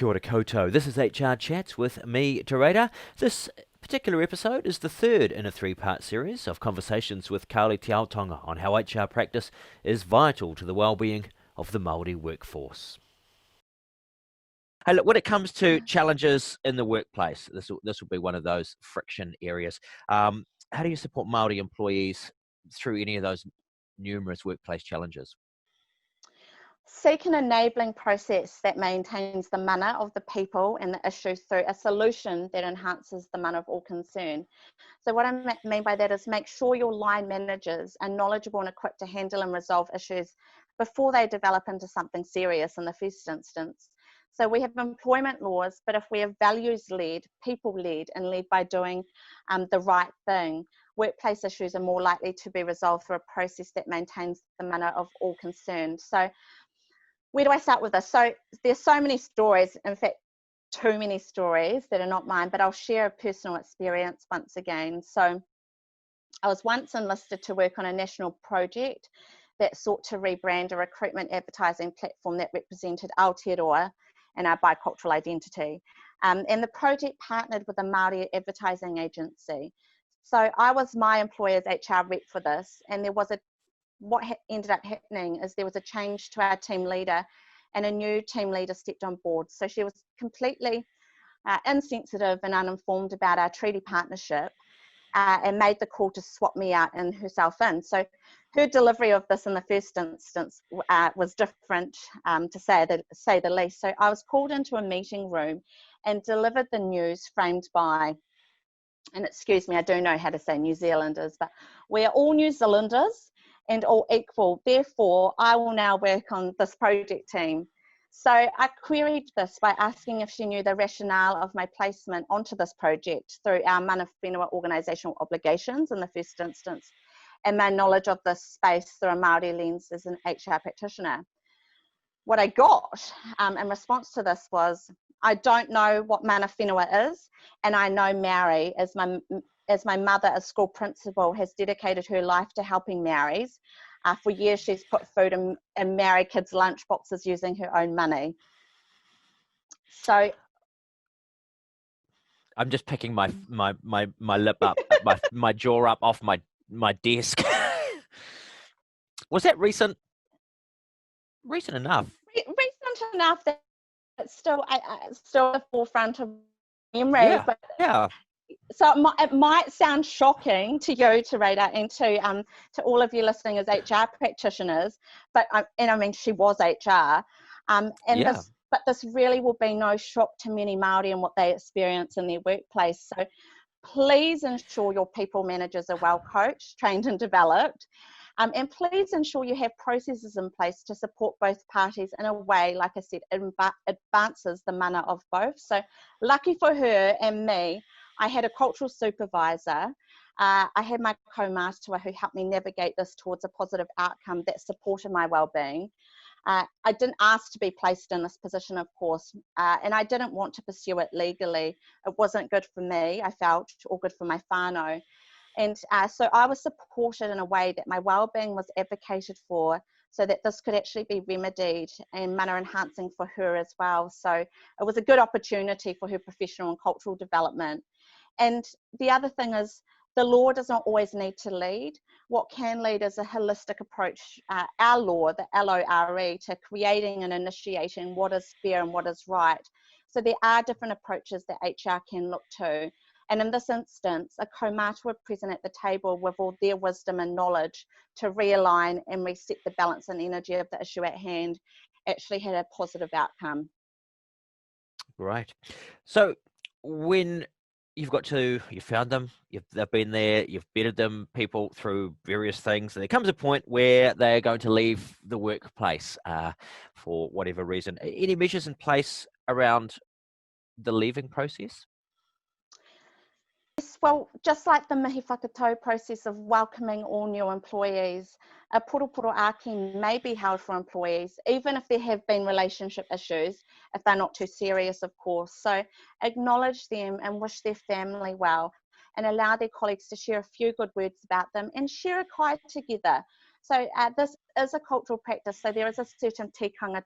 Kia ora koutou. This is HR Chats with me, Te Reira. This particular episode is the third in a three-part series of conversations with Karli Te Aotonga on how HR practice is vital to the well-being of the Māori workforce. Hey, look, when it comes to challenges in the workplace, this will be one of those friction areas. How do you support Māori employees through any of those numerous workplace challenges? Seek an enabling process that maintains the mana of the people and the issues through a solution that enhances the mana of all concerned. So what I mean by that is make sure your line managers are knowledgeable and equipped to handle and resolve issues before they develop into something serious in the first instance. So we have employment laws, but if we are values-led, people-led, and led by doing the right thing, workplace issues are more likely to be resolved through a process that maintains the mana of all concerned. So where do I start with this? So there's so many stories, in fact, too many stories that are not mine, but I'll share a personal experience once again. So I was once enlisted to work on a national project that sought to rebrand a recruitment advertising platform that represented Aotearoa and our bicultural identity. And the project partnered with a Māori advertising agency. So I was my employer's HR rep for this, and there was what ended up happening is there was a change to our team leader and a new team leader stepped on board. So she was completely insensitive and uninformed about our treaty partnership and made the call to swap me out and herself in. So her delivery of this in the first instance was different, to say the least. So I was called into a meeting room and delivered the news framed by, and excuse me, I do know how to say New Zealanders, but we are all New Zealanders and all equal. Therefore, I will now work on this project team. So I queried this by asking if she knew the rationale of my placement onto this project through our mana whenua organisational obligations in the first instance, and my knowledge of this space through a Māori lens as an HR practitioner. What I got in response to this was, I don't know what mana whenua is, and I know Maori as my mother, a school principal, has dedicated her life to helping Maoris. For years, she's put food in Maori kids' lunch boxes using her own money. So I'm just picking my lip up, my jaw up off my desk. Was that recent? Recent enough. Recent enough that it's still still the forefront of memories. Yeah. But Yeah. so it might sound shocking to you, Te Reira, and to all of you listening as HR practitioners, but I mean she was HR, but this really will be no shock to many Māori and what they experience in their workplace. So please ensure your people managers are well coached, trained and developed, and please ensure you have processes in place to support both parties in a way, like I said, advances the mana of both. So lucky for her and me, I had a cultural supervisor. I had my co-master who helped me navigate this towards a positive outcome that supported my well-being. I didn't ask to be placed in this position, of course, and I didn't want to pursue it legally. It wasn't good for me, I felt, or good for my whānau. And so I was supported in a way that my well-being was advocated for, so that this could actually be remedied and mana enhancing for her as well. So it was a good opportunity for her professional and cultural development. And the other thing is, the law does not always need to lead. What can lead is a holistic approach, our law, the LORE, to creating and initiating what is fair and what is right. So there are different approaches that HR can look to. And in this instance, a kaumata were present at the table with all their wisdom and knowledge to realign and reset the balance and energy of the issue at hand, actually had a positive outcome. Right. So when you found them, they've been there, you've bettered them, people through various things, and there comes a point where they're going to leave the workplace for whatever reason. Any measures in place around the leaving process? Yes, well, just like the mihi whakatau process of welcoming all new employees, a poro aki may be held for employees, even if there have been relationship issues, if they're not too serious, of course. So acknowledge them and wish their family well, and allow their colleagues to share a few good words about them and share a kai together. So this is a cultural practice. So there is a certain tikanga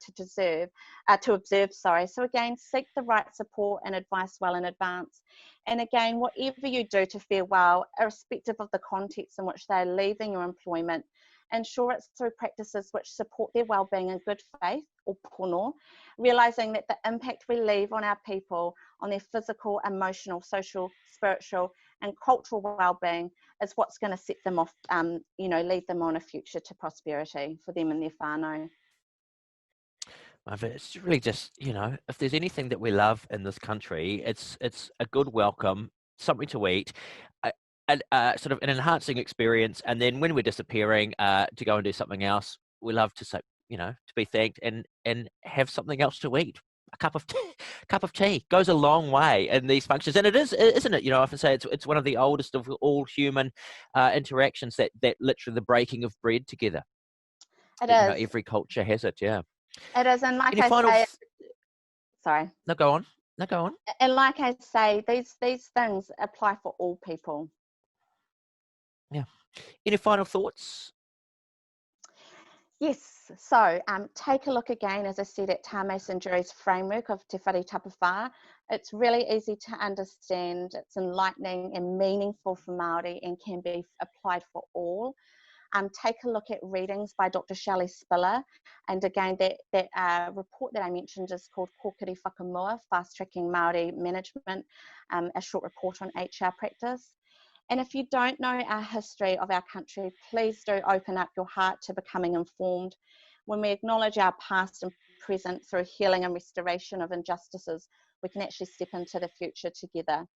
to observe. So again, seek the right support and advice well in advance. And again, whatever you do to fare well, irrespective of the context in which they're leaving your employment, ensure it's through practices which support their well-being in good faith, or pono, realising that the impact we leave on our people, on their physical, emotional, social, spiritual and cultural well-being is what's going to set them off, lead them on a future to prosperity for them and their whānau. It's really just, if there's anything that we love in this country, it's a good welcome, something to eat, sort of an enhancing experience, and then when we're disappearing, to go and do something else, we love to say, to be thanked and have something else to eat. A cup of tea goes a long way in these functions, and it is, isn't it? I often say it's one of the oldest of all human interactions. That literally the breaking of bread together. It is. Every culture has it. Yeah. It is, and like Any I final say, sorry. No, go on. No, go on. And like I say, these things apply for all people. Yeah. Any final thoughts? Yes, so take a look again, as I said, at Tā Mason Jury's framework of Te Whare Tapawhā. It's really easy to understand, it's enlightening and meaningful for Māori and can be applied for all. Take a look at readings by Dr. Shelley Spiller, and again, that report that I mentioned is called Kōkiri Whakamua, Fast Tracking Māori Management, a short report on HR practice. And if you don't know our history of our country, please do open up your heart to becoming informed. When we acknowledge our past and present through healing and restoration of injustices, we can actually step into the future together.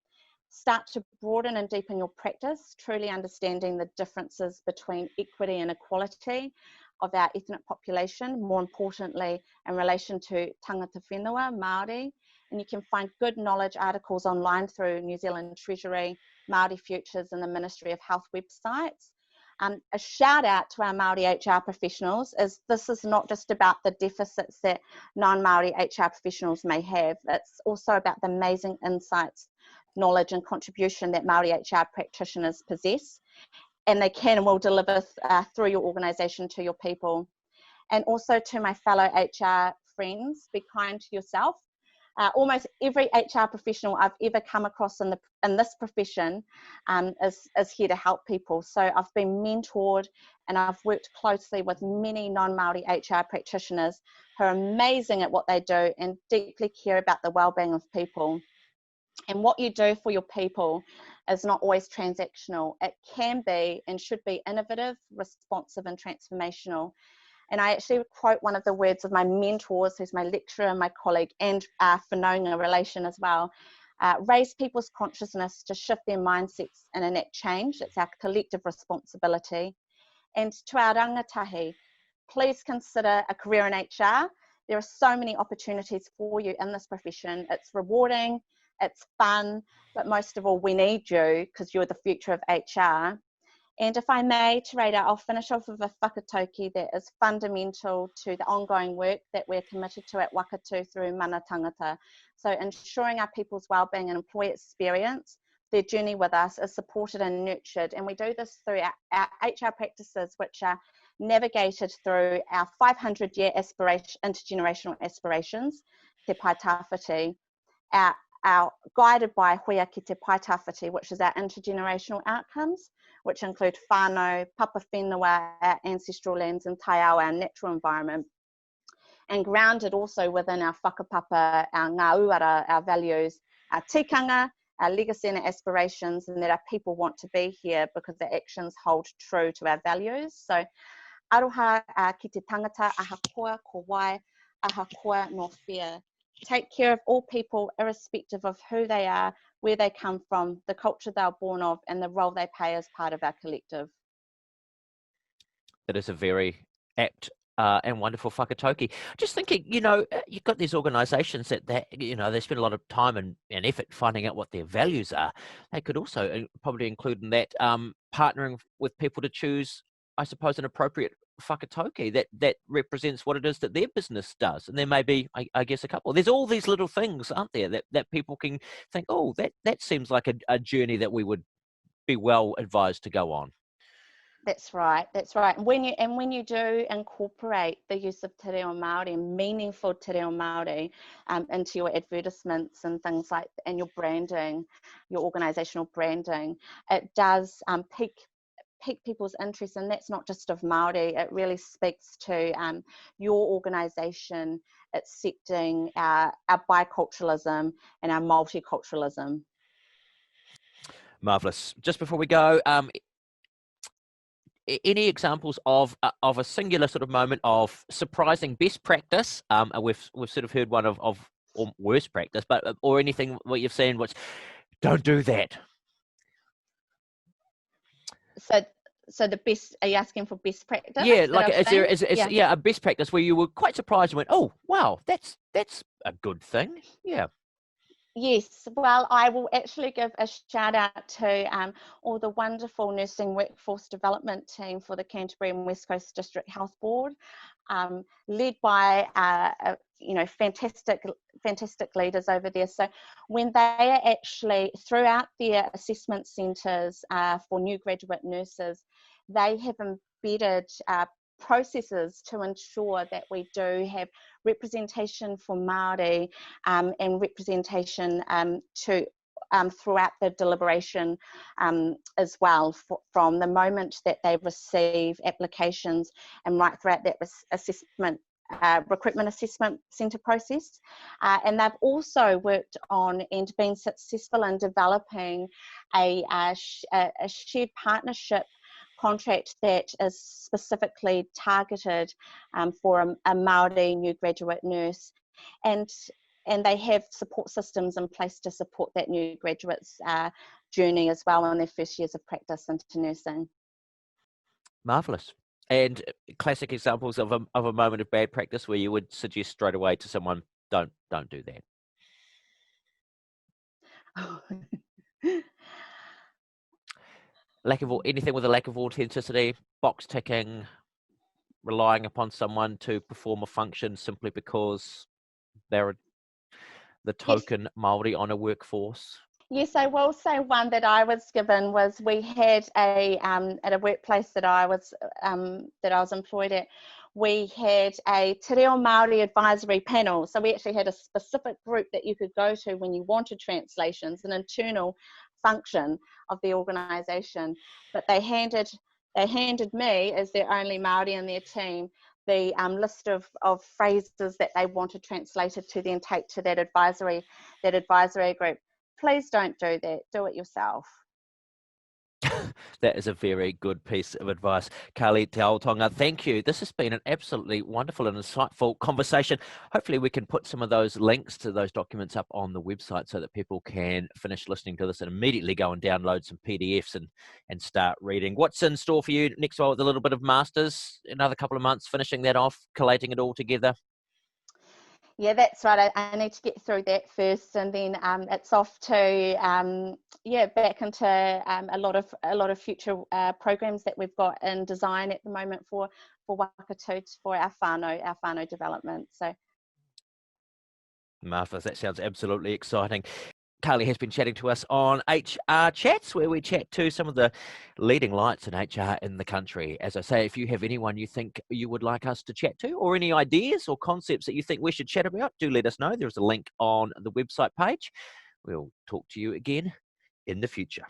Start to broaden and deepen your practice, truly understanding the differences between equity and equality of our ethnic population, more importantly, in relation to tāngata whenua, Māori. And you can find good knowledge articles online through New Zealand Treasury, Māori Futures and the Ministry of Health websites. A shout out to our Māori HR professionals, as this is not just about the deficits that non-Māori HR professionals may have, it's also about the amazing insights, knowledge and contribution that Māori HR practitioners possess, and they can and will deliver through your organisation to your people. And also to my fellow HR friends, be kind to yourself. Almost every HR professional I've ever come across in this profession is here to help people. So I've been mentored and I've worked closely with many non-Māori HR practitioners who are amazing at what they do and deeply care about the well-being of people. And what you do for your people is not always transactional. It can be and should be innovative, responsive and transformational. And I actually quote one of the words of my mentors, who's my lecturer, my colleague, and whanaunga relation as well. Raise people's consciousness to shift their mindsets and enact change. It's our collective responsibility. And to our rangatahi, please consider a career in HR. There are so many opportunities for you in this profession. It's rewarding, it's fun, but most of all, we need you because you're the future of HR. And if I may, Te Rata, I'll finish off with a whakatauki that is fundamental to the ongoing work that we're committed to at Wakatū through mana tāngata. So ensuring our people's wellbeing and employee experience, their journey with us is supported and nurtured. And we do this through our HR practices, which are navigated through our 500-year intergenerational aspirations, Te Pai Tawhiti, our guided by Hoia ki Te Pai Tawhiti, which is our intergenerational outcomes, which include whānau, papa whenua, our ancestral lands, and tai ao, our natural environment, and grounded also within our whakapapa, our ngā uara, our values, our tikanga, our legacy and our aspirations, and that our people want to be here because their actions hold true to our values. So, aroha ki te tangata, aha koa, ko wai, aha koa, no fear. Take care of all people, irrespective of who they are, where they come from, the culture they're born of, and the role they play as part of our collective. That is a very apt and wonderful whakatauki. Just thinking, you've got these organisations that they spend a lot of time and effort finding out what their values are. They could also probably include in that partnering with people to choose, I suppose, an appropriate whakatauki that represents what it is that their business does. And there may be, I guess, a couple. There's all these little things, aren't there, that people can think, oh, that seems like a journey that we would be well advised to go on. That's right. That's right. And when you do incorporate the use of te reo Māori and meaningful te reo Māori into your advertisements and things like, and your branding, your organisational branding, it does pique people's interest, and that's not just of Māori. It really speaks to your organisation accepting our biculturalism and our multiculturalism. Marvellous. Just before we go, any examples of a singular sort of moment of surprising best practice? We've sort of heard one of or worst practice, but or anything what you've seen which don't do that. So the best, are you asking for best practice? Yeah, like a best practice where you were quite surprised and went, oh wow, that's a good thing. Yeah. Yes, well, I will actually give a shout out to all the wonderful nursing workforce development team for the Canterbury and West Coast District Health Board, led by fantastic leaders over there. So when they are actually throughout their assessment centres for new graduate nurses, they have embedded processes to ensure that we do have representation for Māori and representation throughout the deliberation as well, from the moment that they receive applications and right throughout that recruitment assessment centre process. And they've also worked on and been successful in developing a shared partnership contract that is specifically targeted for a Māori new graduate nurse, and they have support systems in place to support that new graduate's journey as well in their first years of practice into nursing. Marvellous. And classic examples of a moment of bad practice where you would suggest straight away to someone, don't do that. Anything with a lack of authenticity, box ticking, relying upon someone to perform a function simply because they're the token Māori on a workforce. Yes, I will say one that I was given was, we had at a workplace that I was employed at, we had a Te Reo Māori advisory panel. So we actually had a specific group that you could go to when you wanted translations, an internal function of the organisation. But they handed me, as their only Māori in their team, the list of phrases that they wanted translated to then take to that advisory group. Please don't do that. Do it yourself. That is a very good piece of advice. Karli Te Aotonga, thank you. This has been an absolutely wonderful and insightful conversation. Hopefully we can put some of those links to those documents up on the website so that people can finish listening to this and immediately go and download some PDFs and start reading. What's in store for you next while with a little bit of masters, another couple of months, finishing that off, collating it all together? Yeah, that's right. I need to get through that first, and then it's off to back into a lot of future programs that we've got in design at the moment for Wakatū, for our whānau development. So, marvellous. That sounds absolutely exciting. Karli has been chatting to us on HR Chats, where we chat to some of the leading lights in HR in the country. As I say, if you have anyone you think you would like us to chat to, or any ideas or concepts that you think we should chat about, do let us know. There's a link on the website page. We'll talk to you again in the future.